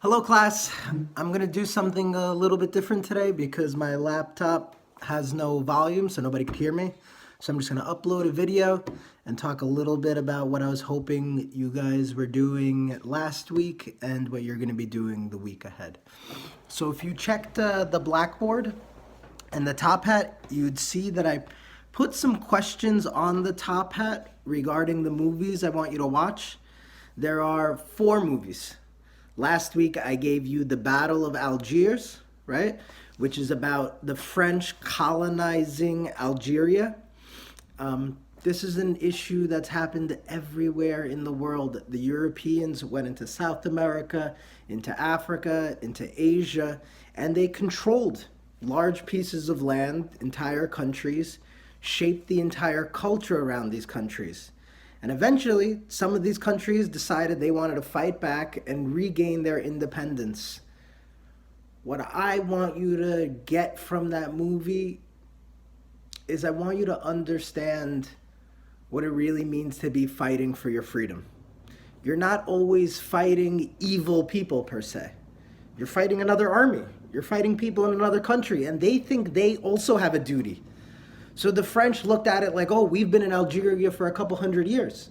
Hello class, I'm gonna do something a little bit different today because my laptop has no volume so nobody could hear me. So I'm just gonna upload a video and talk a little bit about what I was hoping you guys were doing last week and what you're gonna be doing the week ahead. So if you checked the Blackboard and the TopHat, you'd see that I put some questions on the TopHat regarding the movies I want you to watch. There are 4 movies. Last week, I gave you the Battle of Algiers, right? Which is about the French colonizing Algeria. This is an issue that's happened everywhere in the world. The Europeans went into South America, into Africa, into Asia, and they controlled large pieces of land, entire countries, shaped the entire culture around these countries. And eventually, some of these countries decided they wanted to fight back and regain their independence. What I want you to get from that movie is I want you to understand what it really means to be fighting for your freedom. You're not always fighting evil people per se. You're fighting another army. You're fighting people in another country, and they think they also have a duty. So the French looked at it like, oh, we've been in Algeria for a couple hundred years.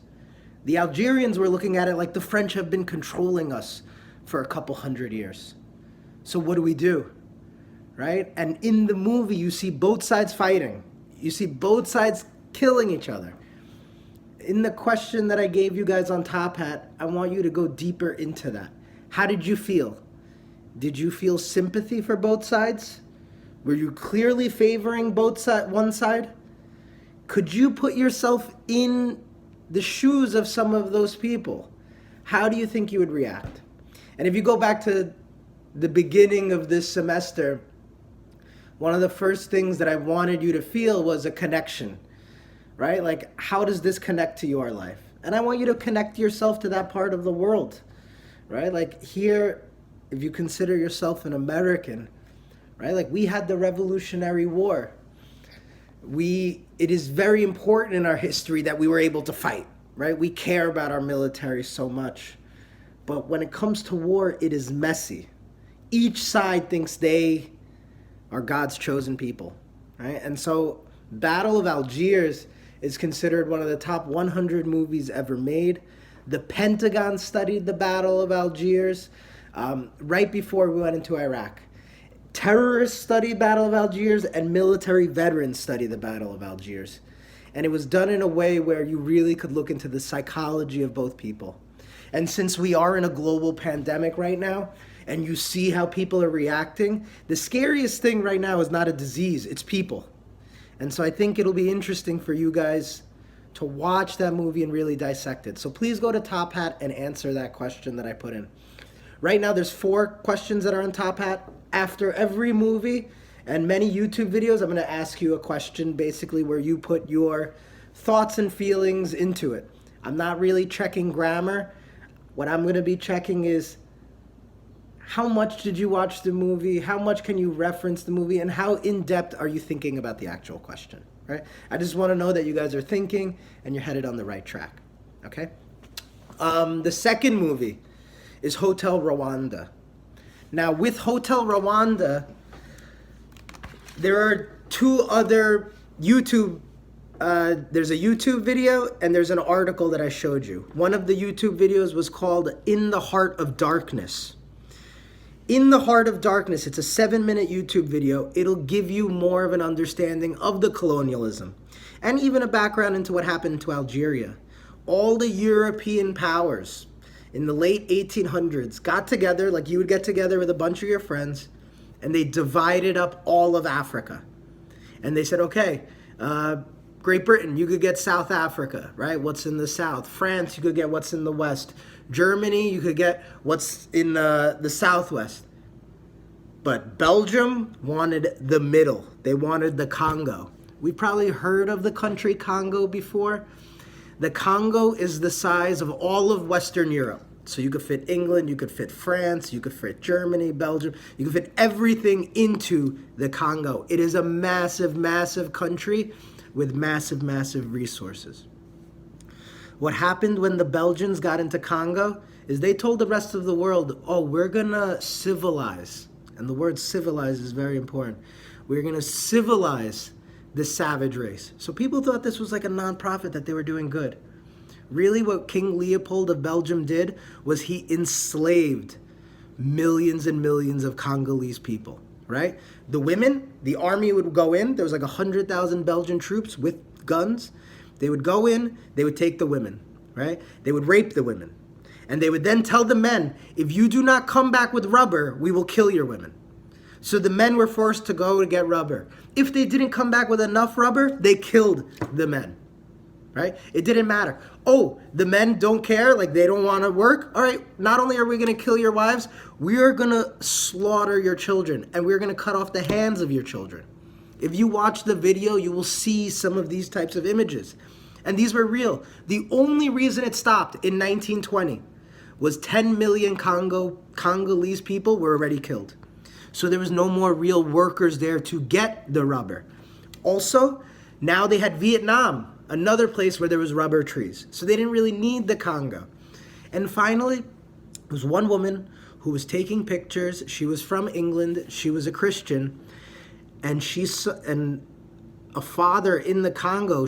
The Algerians were looking at it like the French have been controlling us for a couple hundred years. So what do? Right? And in the movie, you see both sides fighting. You see both sides killing each other. In the question that I gave you guys on TopHat, I want you to go deeper into that. How did you feel? Did you feel sympathy for both sides? Were you clearly favoring one side? Could you put yourself in the shoes of some of those people? How do you think you would react? And if you go back to the beginning of this semester, one of the first things that I wanted you to feel was a connection, right? Like, how does this connect to your life? And I want you to connect yourself to that part of the world, right? Like here, if you consider yourself an American, right? Like we had the Revolutionary War. It is very important in our history that we were able to fight, right? We care about our military so much. But when it comes to war, it is messy. Each side thinks they are God's chosen people, right? And so Battle of Algiers is considered one of the top 100 movies ever made. The Pentagon studied the Battle of Algiers right before we went into Iraq. Terrorists study Battle of Algiers and military veterans study the Battle of Algiers. And it was done in a way where you really could look into the psychology of both people. And since we are in a global pandemic right now, and you see how people are reacting, the scariest thing right now is not a disease, it's people. And so I think it'll be interesting for you guys to watch that movie and really dissect it. So please go to TopHat and answer that question that I put in. Right now, there's 4 questions that are on TopHat. After every movie and many YouTube videos, I'm going to ask you a question basically where you put your thoughts and feelings into it. I'm not really checking grammar. What I'm going to be checking is how much did you watch the movie, how much can you reference the movie, and how in-depth are you thinking about the actual question, right? I just want to know that you guys are thinking and you're headed on the right track, okay? The second movie is Hotel Rwanda. Now, with Hotel Rwanda, there are 2 other YouTube, there's a YouTube video and there's an article that I showed you. One of the YouTube videos was called In the Heart of Darkness. In the Heart of Darkness, it's a 7-minute YouTube video. It'll give you more of an understanding of the colonialism and even a background into what happened to Algeria. All the European powers in the late 1800s got together, like you would get together with a bunch of your friends, and they divided up all of Africa. And they said, okay, Great Britain, you could get South Africa, right? What's in the south? France, you could get what's in the west. Germany, you could get what's in the southwest. But Belgium wanted the middle. They wanted the Congo. We've probably heard of the country Congo before. The Congo is the size of all of Western Europe. So you could fit England, you could fit France, you could fit Germany, Belgium. You could fit everything into the Congo. It is a massive, massive country with massive, massive resources. What happened when the Belgians got into Congo is they told the rest of the world, oh, we're gonna civilize. And the word civilize is very important. We're gonna civilize the savage race. So people thought this was like a non-profit, that they were doing good. Really, what King Leopold of Belgium did was he enslaved millions and millions of Congolese people, right? The women, the army would go in. There was like 100,000 Belgian troops with guns. They would go in, they would take the women, right? They would rape the women. And they would then tell the men, if you do not come back with rubber, we will kill your women. So the men were forced to go to get rubber. If they didn't come back with enough rubber, they killed the men, right? It didn't matter. Oh, the men don't care, like they don't want to work. All right, not only are we going to kill your wives, we are going to slaughter your children, and we're going to cut off the hands of your children. If you watch the video, you will see some of these types of images. And these were real. The only reason it stopped in 1920 was 10 million Congolese people were already killed. So there was no more real workers there to get the rubber. Also, now they had Vietnam, another place where there was rubber trees. So they didn't really need the Congo. And finally, there was one woman who was taking pictures. She was from England. She was a Christian. And a father in the Congo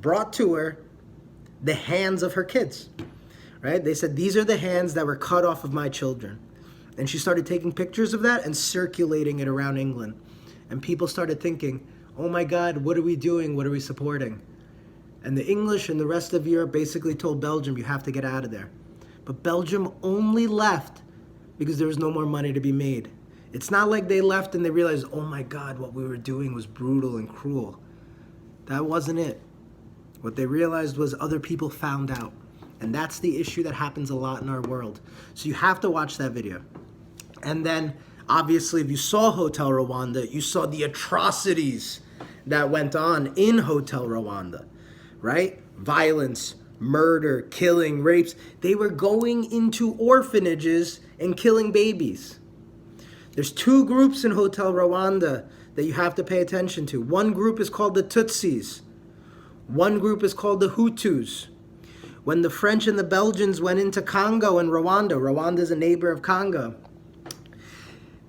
brought to her the hands of her kids, right? They said, these are the hands that were cut off of my children. And she started taking pictures of that and circulating it around England. And people started thinking, oh my God, what are we doing? What are we supporting? And the English and the rest of Europe basically told Belgium, you have to get out of there. But Belgium only left because there was no more money to be made. It's not like they left and they realized, oh my God, what we were doing was brutal and cruel. That wasn't it. What they realized was other people found out. And that's the issue that happens a lot in our world. So you have to watch that video. And then, obviously, if you saw Hotel Rwanda, you saw the atrocities that went on in Hotel Rwanda, right? Violence, murder, killing, rapes. They were going into orphanages and killing babies. There's two groups in Hotel Rwanda that you have to pay attention to. One group is called the Tutsis. One group is called the Hutus. When the French and the Belgians went into Congo and Rwanda, Rwanda is a neighbor of Congo,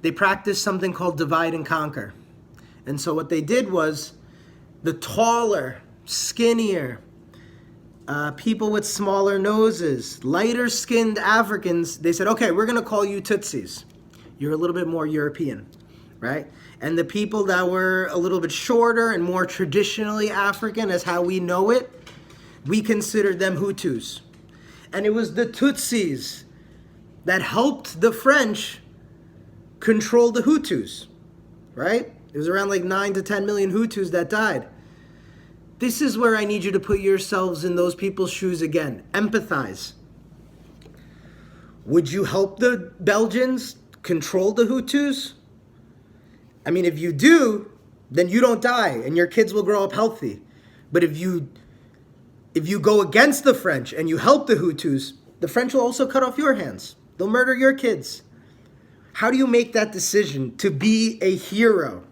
they practiced something called divide and conquer. And so what they did was the taller, skinnier, people with smaller noses, lighter skinned Africans, they said, okay, we're going to call you Tutsis. You're a little bit more European, right? And the people that were a little bit shorter and more traditionally African, as how we know it, we considered them Hutus. And it was the Tutsis that helped the French control the Hutus, right? It was around like 9 to 10 million Hutus that died. This is where I need you to put yourselves in those people's shoes again. Empathize. Would you help the Belgians control the Hutus? I mean, if you do, then you don't die and your kids will grow up healthy. But if you go against the French and you help the Hutus, the French will also cut off your hands. They'll murder your kids. How do you make that decision to be a hero?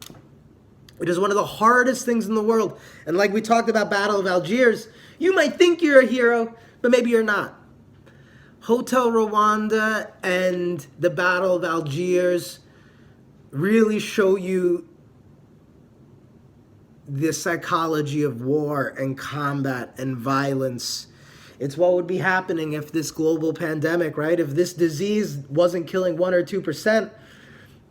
It is one of the hardest things in the world. And like we talked about Battle of Algiers, you might think you're a hero, but maybe you're not. Hotel Rwanda and the Battle of Algiers really show you the psychology of war and combat and violence. It's what would be happening if this global pandemic, right? If this disease wasn't killing 1 or 2%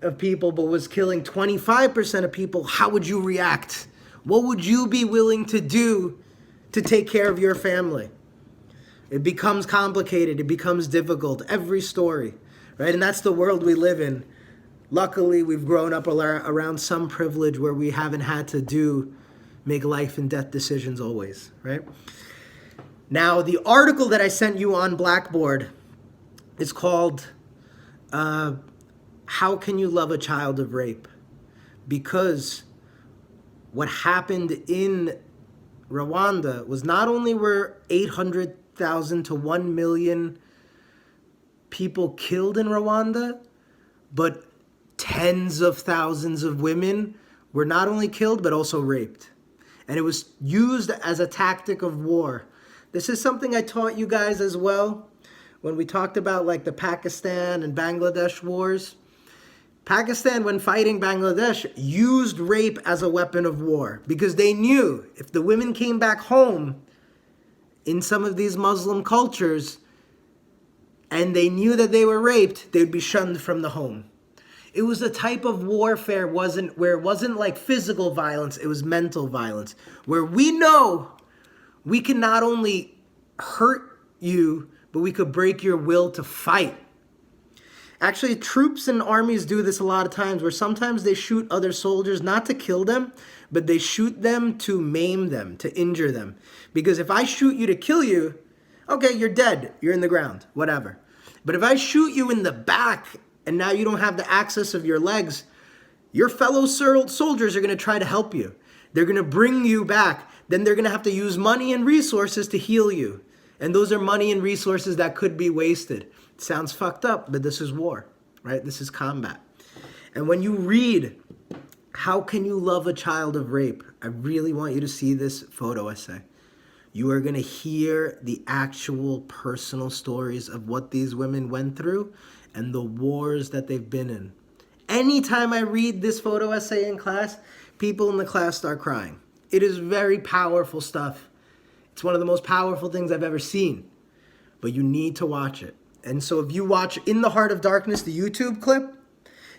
of people, but was killing 25% of people, how would you react? What would you be willing to do to take care of your family? It becomes complicated. It becomes difficult. Every story, right? And that's the world we live in. Luckily, we've grown up around some privilege where we haven't had to make life and death decisions always, right? Now, the article that I sent you on Blackboard is called, How Can You Love a Child of Rape? Because what happened in Rwanda was not only were 800,000 to 1 million people killed in Rwanda, but tens of thousands of women were not only killed, but also raped. And it was used as a tactic of war. This is something I taught you guys as well when we talked about like the Pakistan and Bangladesh wars. Pakistan, when fighting Bangladesh, used rape as a weapon of war because they knew if the women came back home in some of these Muslim cultures and they knew that they were raped, they would be shunned from the home. It was a type of warfare where it wasn't like physical violence, it was mental violence, where we know we can not only hurt you, but we could break your will to fight. Actually, troops and armies do this a lot of times, where sometimes they shoot other soldiers, not to kill them, but they shoot them to maim them, to injure them. Because if I shoot you to kill you, okay, you're dead, you're in the ground, whatever. But if I shoot you in the back, and now you don't have the access of your legs, your fellow soldiers are going to try to help you. They're going to bring you back. Then they're going to have to use money and resources to heal you. And those are money and resources that could be wasted. Sounds fucked up, but this is war, right? This is combat. And when you read, How Can You Love a Child of Rape? I really want you to see this photo essay. You are going to hear the actual personal stories of what these women went through and the wars that they've been in. Anytime I read this photo essay in class, people in the class start crying. It is very powerful stuff. It's one of the most powerful things I've ever seen, but you need to watch it. And so if you watch In the Heart of Darkness, the YouTube clip,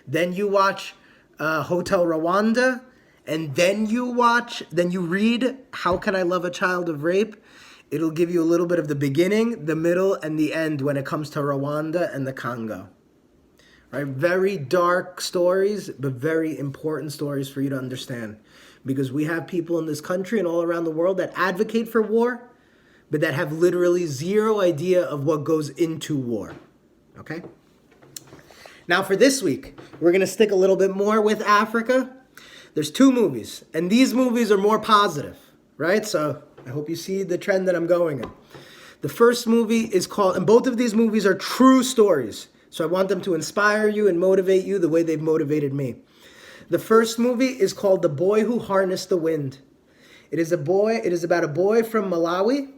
then you watch Hotel Rwanda, and then you read How Can I Love a Child of Rape, it'll give you a little bit of the beginning, the middle, and the end when it comes to Rwanda and the Congo. Right? Very dark stories, but very important stories for you to understand. Because we have people in this country and all around the world that advocate for war, but that have literally zero idea of what goes into war. Okay? Now for this week, we're going to stick a little bit more with Africa. There's 2 movies, and these movies are more positive, right? So I hope you see the trend that I'm going in. The first movie is called, and both of these movies are true stories. So I want them to inspire you and motivate you the way they've motivated me. The first movie is called The Boy Who Harnessed the Wind. It is about a boy from Malawi,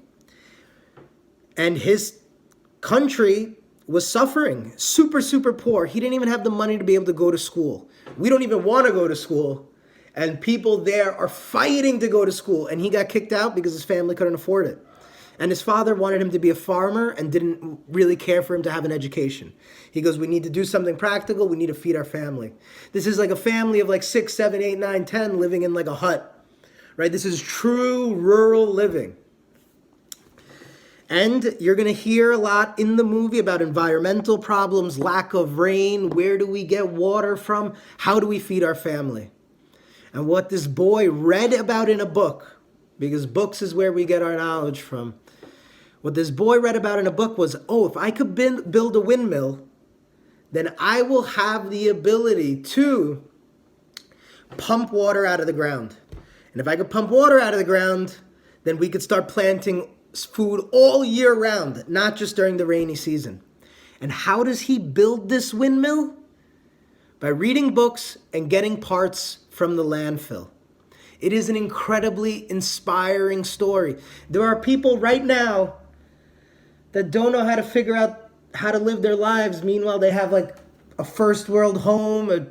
and his country was suffering, super, super poor. He didn't even have the money to be able to go to school. We don't even want to go to school, and people there are fighting to go to school, and he got kicked out because his family couldn't afford it. And his father wanted him to be a farmer and didn't really care for him to have an education. He goes, we need to do something practical. We need to feed our family. This is like a family of like 6, 7, 8, 9, 10 living in like a hut, right? This is true rural living. And you're going to hear a lot in the movie about environmental problems, lack of rain, where do we get water from, how do we feed our family? And what this boy read about in a book, because books is where we get our knowledge from. What this boy read about in a book was, if I could build a windmill, then I will have the ability to pump water out of the ground. And if I could pump water out of the ground, then we could start planting food all year round, not just during the rainy season. And how does he build this windmill? By reading books and getting parts from the landfill. It is an incredibly inspiring story. There are people right now that don't know how to figure out how to live their lives. Meanwhile, they have like a first world home, a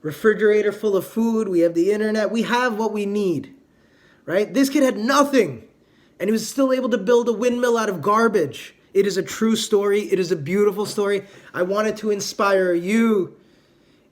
refrigerator full of food. We have the internet. We have what we need, right? This kid had nothing, and he was still able to build a windmill out of garbage. It is a true story. It is a beautiful story. I wanted to inspire you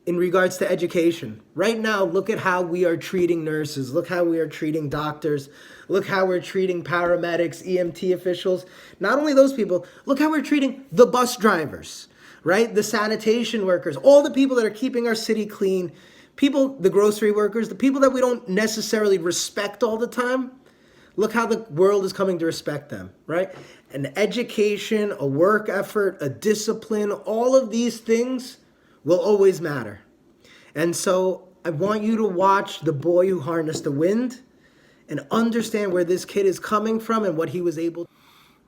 in regards to education. Right now, look at how we are treating nurses. Look how we are treating doctors. Look how we're treating paramedics, EMT officials. Not only those people, look how we're treating the bus drivers, right? The sanitation workers, all the people that are keeping our city clean, people, the grocery workers, the people that we don't necessarily respect all the time. Look how the world is coming to respect them, right? An education, a work effort, a discipline, all of these things will always matter. And so I want you to watch The Boy Who Harnessed the Wind and understand where this kid is coming from and what he was able to.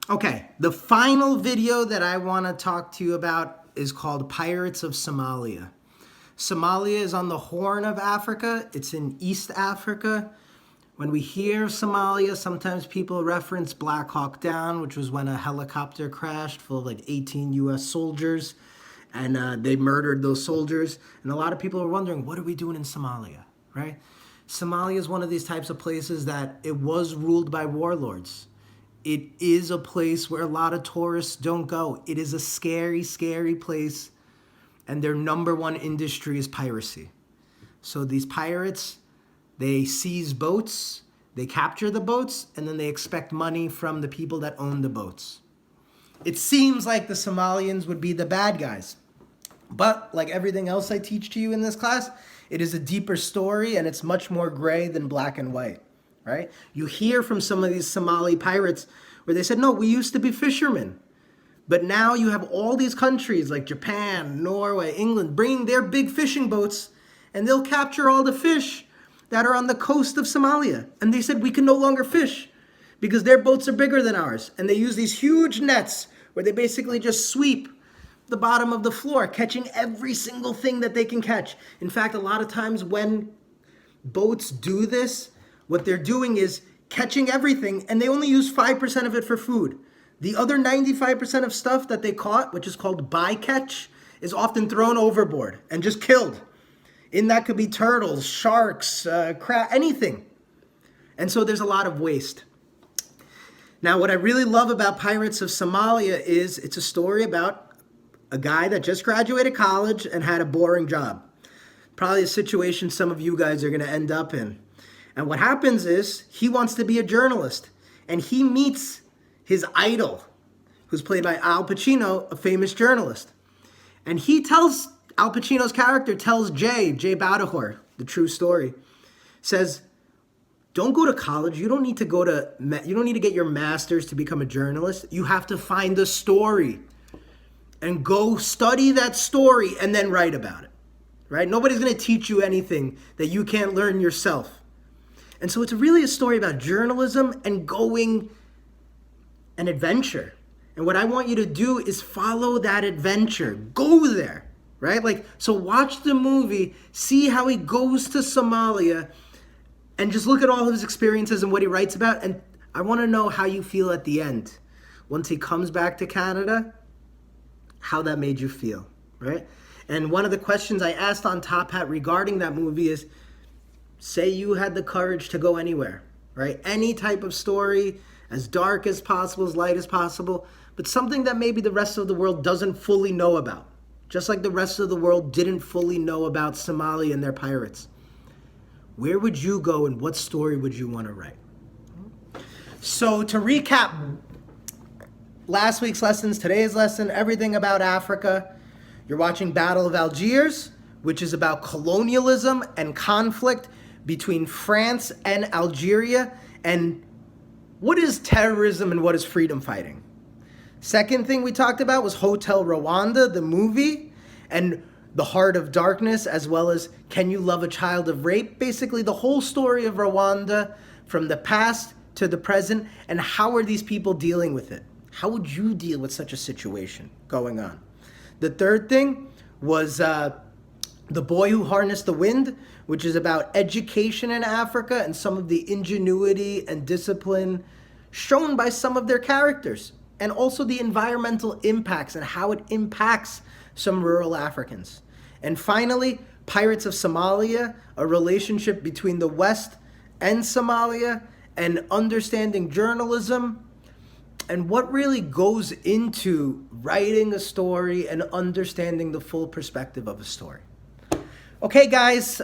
Okay, the final video that I want to talk to you about is called Pirates of Somalia. Somalia is on the Horn of Africa. It's in East Africa, When we hear Somalia, sometimes people reference Black Hawk Down, which was when a helicopter crashed full of like 18 U.S. soldiers, and they murdered those soldiers. And a lot of people are wondering, what are we doing in Somalia, right? Somalia is one of these types of places that it was ruled by warlords. It is a place where a lot of tourists don't go. It is a scary, scary place, and their number one industry is piracy. So these pirates, they seize boats, they capture the boats, and then they expect money from the people that own the boats. It seems like the Somalians would be the bad guys. But like everything else I teach to you in this class, it is a deeper story, and it's much more gray than black and white, right? You hear from some of these Somali pirates where they said, no, we used to be fishermen. But now you have all these countries like Japan, Norway, England, bringing their big fishing boats, and they'll capture all the fish that are on the coast of Somalia. And they said, we can no longer fish because their boats are bigger than ours. And they use these huge nets where they basically just sweep the bottom of the floor, catching every single thing that they can catch. In fact, a lot of times when boats do this, what they're doing is catching everything, and they only use 5% of it for food. The other 95% of stuff that they caught, which is called bycatch, is often thrown overboard and just killed. And that could be turtles, sharks, crab, anything. And so there's a lot of waste. Now, what I really love about Pirates of Somalia is it's a story about a guy that just graduated college and had a boring job. Probably a situation some of you guys are going to end up in. And what happens is he wants to be a journalist, and he meets his idol, who's played by Al Pacino, a famous journalist. And he tells, Al Pacino's character tells Jay Badajour, the true story, says, don't go to college. You don't need to get your master's to become a journalist. You have to find a story and go study that story and then write about it, right? Nobody's going to teach you anything that you can't learn yourself. And so it's really a story about journalism and going an adventure. And what I want you to do is follow that adventure. Go there, right? Like, so watch the movie, see how he goes to Somalia, and just look at all of his experiences and what he writes about. And I want to know how you feel at the end. Once he comes back to Canada, how that made you feel, right? And one of the questions I asked on TopHat regarding that movie is, say you had the courage to go anywhere, right? Any type of story, as dark as possible, as light as possible, but something that maybe the rest of the world doesn't fully know about. Just like the rest of the world didn't fully know about Somalia and their pirates. Where would you go and what story would you want to write? So to recap last week's lessons, today's lesson, everything about Africa. You're watching Battle of Algiers, which is about colonialism and conflict between France and Algeria, and what is terrorism and what is freedom fighting. Second thing we talked about was Hotel Rwanda, the movie, and the Heart of Darkness, as well as Can You Love a Child of Rape? Basically the whole story of Rwanda from the past to the present, and how are these people dealing with it? How would you deal with such a situation going on? The third thing was The Boy Who Harnessed the Wind, which is about education in Africa and some of the ingenuity and discipline shown by some of their characters, and also the environmental impacts and how it impacts some rural Africans. And finally, Pirates of Somalia, a relationship between the West and Somalia, and understanding journalism, and what really goes into writing a story and understanding the full perspective of a story. Okay, guys,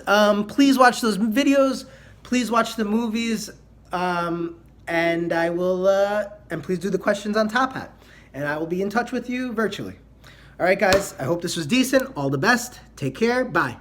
please watch those videos. Please watch the movies, and I will. And please do the questions on TopHat, and I will be in touch with you virtually. All right, guys. I hope this was decent. All the best. Take care. Bye.